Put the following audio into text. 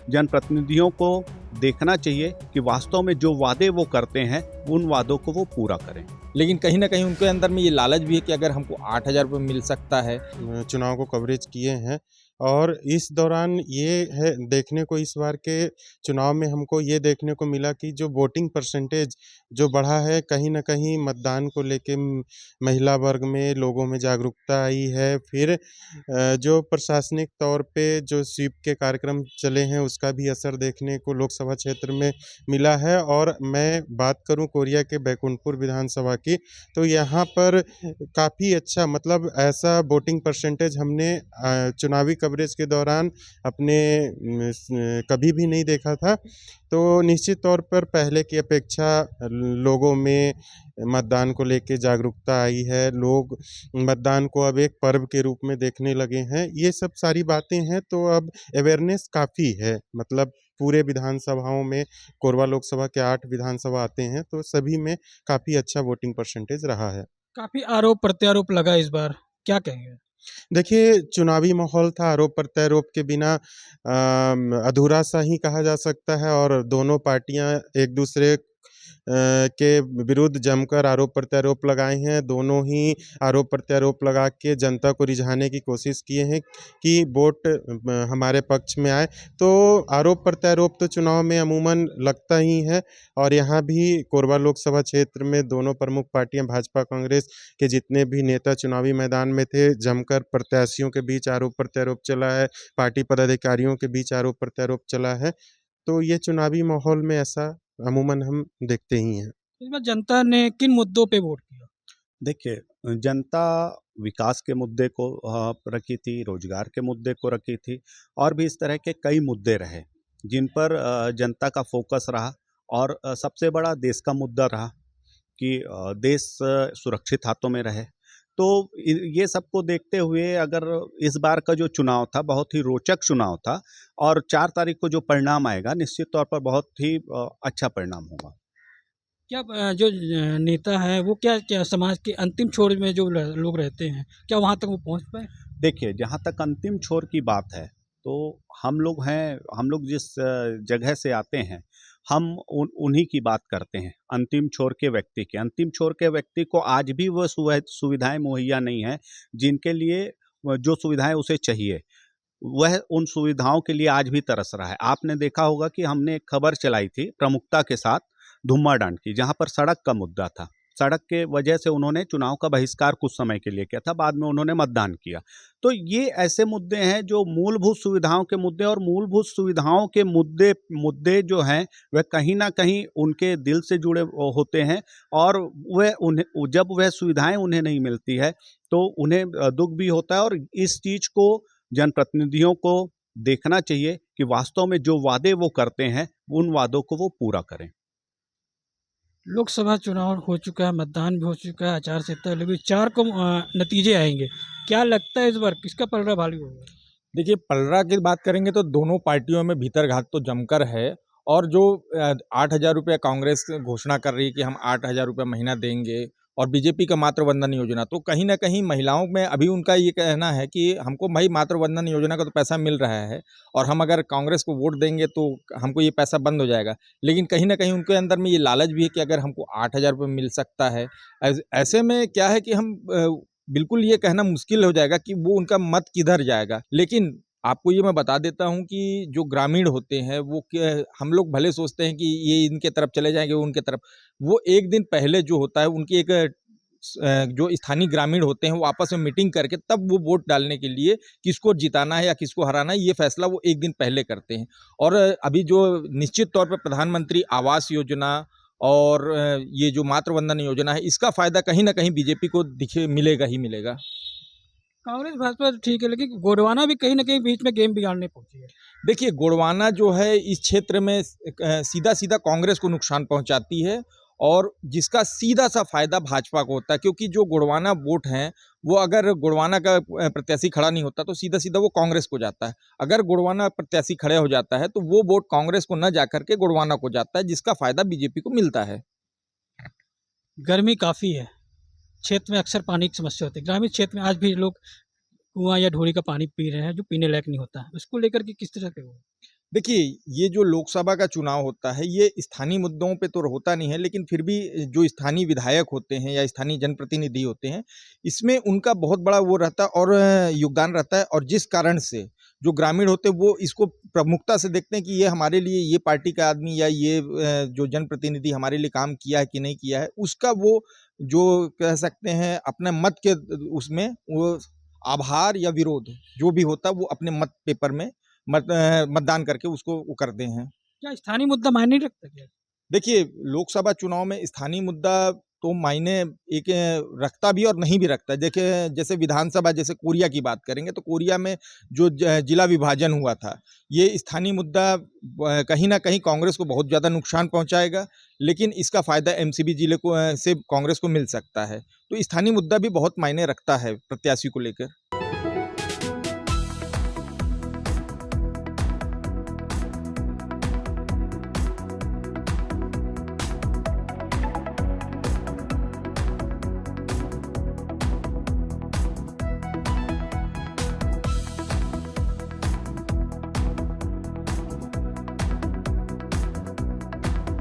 जनप्रतिनिधियों को देखना चाहिए कि वास्तव में जो वादे वो करते हैं उन वादों को वो पूरा करें। लेकिन कहीं ना कहीं उनके अंदर में ये लालच भी है कि अगर हमको 8,000 रुपये मिल सकता है। चुनाव को कवरेज किए हैं और इस दौरान ये है देखने को, इस बार के चुनाव में हमको ये देखने को मिला कि जो वोटिंग परसेंटेज जो बढ़ा है, कहीं न कहीं मतदान को लेके महिला वर्ग में लोगों में जागरूकता आई है। फिर जो प्रशासनिक तौर पे जो स्वीप के कार्यक्रम चले हैं उसका भी असर देखने को लोकसभा क्षेत्र में मिला है। और मैं बात करूं कोरिया के बैकुंठपुर विधानसभा की, तो यहाँ पर काफ़ी अच्छा, मतलब ऐसा वोटिंग परसेंटेज हमने चुनावी कवरेज के दौरान अपने कभी भी नहीं देखा था। तो निश्चित तौर पर पहले की अपेक्षा लोगों में मतदान को लेके जागरूकता आई है। लोग मतदान को अब एक पर्व के रूप में देखने लगे हैं। ये सब सारी बातें हैं, तो अब अवेयरनेस काफ़ी है। मतलब पूरे विधानसभाओं में, कोरबा लोकसभा के 8 विधानसभा आते हैं, तो सभी में काफ़ी अच्छा वोटिंग परसेंटेज रहा है। काफी आरोप प्रत्यारोप लगा इस बार, क्या कहेंगे? देखिए, चुनावी माहौल था, आरोप प्रत्यारोप के बिना अधूरा सा ही कहा जा सकता है। और दोनों पार्टियां एक दूसरे के विरुद्ध जमकर आरोप प्रत्यारोप लगाए हैं। दोनों ही आरोप प्रत्यारोप लगा के जनता को रिझाने की कोशिश किए हैं कि वोट हमारे पक्ष में आए। तो आरोप प्रत्यारोप तो चुनाव में अमूमन लगता ही है। और यहाँ भी कोरबा लोकसभा क्षेत्र में दोनों प्रमुख पार्टियां भाजपा कांग्रेस के जितने भी नेता चुनावी मैदान में थे, जमकर प्रत्याशियों के बीच आरोप प्रत्यारोप चला है, पार्टी पदाधिकारियों के बीच आरोप प्रत्यारोप चला है। तो ये चुनावी माहौल में ऐसा अमूमन हम देखते ही हैं। इस बार जनता ने किन मुद्दों पे वोट किया? देखिए, जनता विकास के मुद्दे को रखी थी, रोजगार के मुद्दे को रखी थी, और भी इस तरह के कई मुद्दे रहे जिन पर जनता का फोकस रहा। और सबसे बड़ा देश का मुद्दा रहा कि देश सुरक्षित हाथों में रहे। तो ये सबको देखते हुए अगर इस बार का जो चुनाव था बहुत ही रोचक चुनाव था, और 4 तारीख को जो परिणाम आएगा निश्चित तौर पर बहुत ही अच्छा परिणाम होगा। क्या जो नेता है वो क्या क्या समाज के अंतिम छोर में जो लोग रहते हैं, क्या वहां तक वो पहुंच पाए? देखिए, जहाँ तक अंतिम छोर की बात है, तो हम लोग जिस जगह से आते हैं, हम उन्हीं की बात करते हैं, अंतिम छोर के व्यक्ति की। अंतिम छोर के व्यक्ति को आज भी वो सुविधाएँ मुहैया नहीं हैं, जिनके लिए जो सुविधाएँ उसे चाहिए, वह उन सुविधाओं के लिए आज भी तरस रहा है। आपने देखा होगा कि हमने एक खबर चलाई थी प्रमुखता के साथ धुम्माडांड की, जहाँ पर सड़क का मुद्दा था। सड़क के वजह से उन्होंने चुनाव का बहिष्कार कुछ समय के लिए किया था, बाद में उन्होंने मतदान किया। तो ये ऐसे मुद्दे हैं जो मूलभूत सुविधाओं के मुद्दे, और मूलभूत सुविधाओं के मुद्दे मुद्दे जो हैं वह कहीं न कहीं उनके दिल से जुड़े होते हैं। और वह उन्हें जब वह सुविधाएँ उन्हें नहीं मिलती है, तो उन्हें दुःख भी होता है। और इस चीज़ को जनप्रतिनिधियों को देखना चाहिए कि वास्तव में जो वादे वो करते हैं उन वादों को वो पूरा करें। लोकसभा चुनाव हो चुका है, मतदान भी हो चुका है, आचार संहिता लगी, 4 को नतीजे आएंगे। क्या लगता है इस बार किसका पलड़ा भारी होगा? देखिए, पलड़ा की बात करेंगे तो दोनों पार्टियों में भीतर घात तो जमकर है। और जो 8,000 रुपये कांग्रेस घोषणा कर रही है कि हम 8,000 रुपये महीना देंगे, और बीजेपी का मातृ वंदन योजना, तो कहीं ना कहीं महिलाओं में अभी उनका ये कहना है कि हमको भाई मातृ वंदन योजना का तो पैसा मिल रहा है, और हम अगर कांग्रेस को वोट देंगे तो हमको ये पैसा बंद हो जाएगा। लेकिन कहीं ना कहीं उनके अंदर में ये लालच भी है कि अगर हमको 8,000 रुपये मिल सकता है। ऐसे में क्या है कि हम बिल्कुल ये कहना मुश्किल हो जाएगा कि वो उनका मत किधर जाएगा। लेकिन आपको ये मैं बता देता हूँ कि जो ग्रामीण होते हैं वो क्या, हम लोग भले सोचते हैं कि ये इनके तरफ चले जाएंगे, वो उनके तरफ, वो एक दिन पहले जो होता है उनकी एक जो स्थानीय ग्रामीण होते हैं वो आपस में मीटिंग करके तब वो वोट डालने के लिए किसको जिताना है या किसको हराना है, ये फैसला वो एक दिन पहले करते हैं। और अभी जो निश्चित तौर पर प्रधानमंत्री आवास योजना और ये जो मातृ वंदन योजना है, इसका फायदा कहीं ना कहीं बीजेपी को दिखे मिलेगा ही मिलेगा। कांग्रेस भाजपा तो ठीक है, लेकिन गोडवाना भी कहीं ना कहीं बीच में गेम बिगाड़ने पहुंची है। देखिए, गोडवाना जो है इस क्षेत्र में सीधा सीधा कांग्रेस को नुकसान पहुंचाती है, और जिसका सीधा सा फायदा भाजपा को होता है, क्योंकि जो गोडवाना वोट हैं वो अगर गोडवाना का प्रत्याशी खड़ा नहीं होता तो सीधा सीधा वो कांग्रेस को जाता है। अगर गोडवाना प्रत्याशी खड़े हो जाता है तो वो वोट कांग्रेस को न जाकर के गोडवाना को जाता है, जिसका फायदा बीजेपी को मिलता है। गर्मी काफ़ी है, क्षेत्र में अक्सर पानी की समस्या होती है। ग्रामीण क्षेत्र में आज भी लोग कुआं या ढोरी का पानी पी रहे हैं जो पीने लायक नहीं होता है। उसको लेकर के किस तरह के हो? देखिए, ये जो लोकसभा का चुनाव होता है, ये स्थानीय मुद्दों पे तो होता नहीं है, लेकिन फिर भी जो स्थानीय विधायक होते हैं या स्थानीय जनप्रतिनिधि होते हैं, इसमें उनका बहुत बड़ा वो रहता है और योगदान रहता है और जिस कारण से जो ग्रामीण होते हैं, वो इसको प्रमुखता से देखते हैं कि ये हमारे लिए ये पार्टी का आदमी या ये जो जनप्रतिनिधि हमारे लिए काम किया है कि नहीं किया है, उसका वो जो कह सकते हैं अपने मत के उसमें वो आभार या विरोध जो भी होता है, वो अपने मत पेपर में मतदान करके उसको वो करते हैं। क्या स्थानीय मुद्दा मायने नहीं रखता क्या? देखिए, लोकसभा चुनाव में स्थानीय मुद्दा तो मायने एक रखता भी और नहीं भी रखता। देखिए, जैसे विधानसभा जैसे कोरिया की बात करेंगे तो कोरिया में जो जिला विभाजन हुआ था, ये स्थानीय मुद्दा कहीं न कहीं कांग्रेस को बहुत ज़्यादा नुकसान पहुँचाएगा, लेकिन इसका फ़ायदा एमसीबी जिले को से कांग्रेस को मिल सकता है। तो स्थानीय मुद्दा भी बहुत मायने रखता है प्रत्याशी को लेकर।